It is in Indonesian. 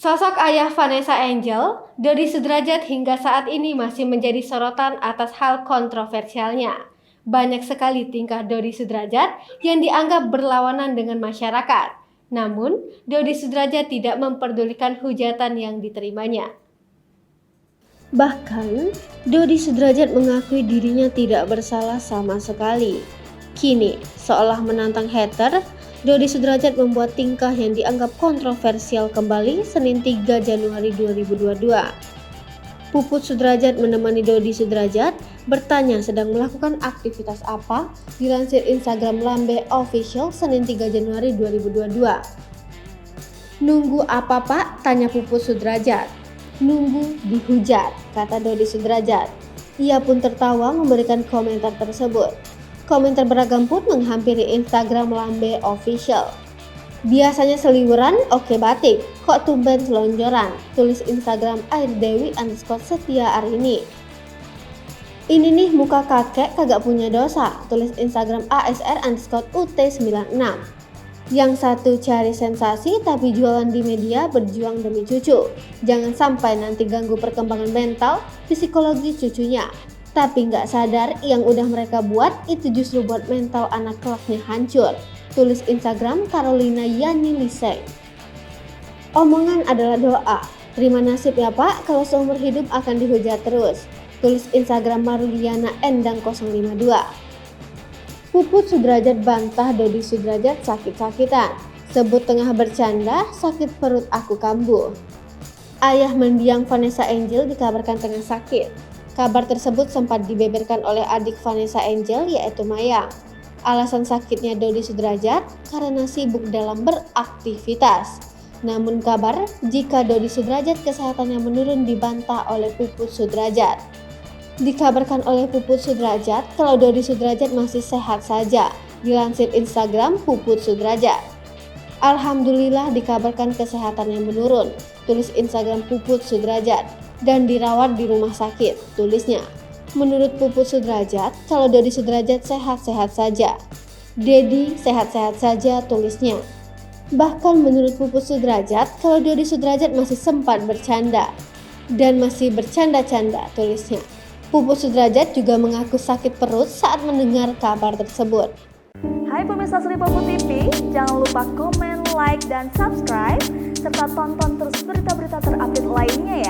Sosok ayah Vanessa Angel, Dodi Sudrajat hingga saat ini masih menjadi sorotan atas hal kontroversialnya. Banyak sekali tingkah Dodi Sudrajat yang dianggap berlawanan dengan masyarakat. Namun, Dodi Sudrajat tidak memperdulikan hujatan yang diterimanya. Bahkan, Dodi Sudrajat mengakui dirinya tidak bersalah sama sekali. Kini, seolah menantang hater, Dodi Sudrajat membuat tingkah yang dianggap kontroversial kembali Senin 3 Januari 2022. Puput Sudrajat menemani Dodi Sudrajat bertanya sedang melakukan aktivitas apa, dilansir Instagram Lambe Official Senin 3 Januari 2022. "Nunggu apa Pak?" tanya Puput Sudrajat. "Nunggu dihujat," kata Dodi Sudrajat. Ia pun tertawa memberikan komentar tersebut. Komentar beragam pun menghampiri Instagram Lambe Official. "Biasanya seliweran, oke batik, kok tumben selonjoran," tulis Instagram airdewi_setia_arini. "Ini nih muka kakek kagak punya dosa," tulis Instagram asr_ut96. "Yang satu cari sensasi tapi jualan di media berjuang demi cucu. Jangan sampai nanti ganggu perkembangan mental, psikologi cucunya. Tapi nggak sadar yang udah mereka buat itu justru buat mental anak kelaknya hancur," tulis Instagram Carolina Yani Liseng. "Omongan adalah doa. Terima nasib ya Pak kalau seumur hidup akan dihujat terus," tulis Instagram Maruliana Endang 052. Puput Sudrajat bantah Dodi Sudrajat sakit-sakitan. Sebut tengah bercanda, sakit perut aku kambuh. Ayah mendiang Vanessa Angel dikabarkan tengah sakit. Kabar tersebut sempat dibeberkan oleh adik Vanessa Angel yaitu Maya. Alasan sakitnya Dodi Sudrajat karena sibuk dalam beraktivitas. Namun kabar jika Dodi Sudrajat kesehatannya menurun dibantah oleh Puput Sudrajat. Dikabarkan oleh Puput Sudrajat kalau Dodi Sudrajat masih sehat saja, dilansir Instagram Puput Sudrajat. "Alhamdulillah dikabarkan kesehatannya menurun," tulis Instagram Puput Sudrajat, "dan dirawat di rumah sakit," tulisnya. Menurut Puput Sudrajat, kalau Dodi Sudrajat sehat-sehat saja. "Dedi sehat-sehat saja," tulisnya. Bahkan menurut Puput Sudrajat, kalau Dodi Sudrajat masih sempat bercanda dan masih bercanda-canda, tulisnya. Puput Sudrajat juga mengaku sakit perut saat mendengar kabar tersebut. Hai pemirsa Sri Popo TV, jangan lupa komen, like, dan subscribe, serta tonton terus berita-berita terupdate lainnya ya.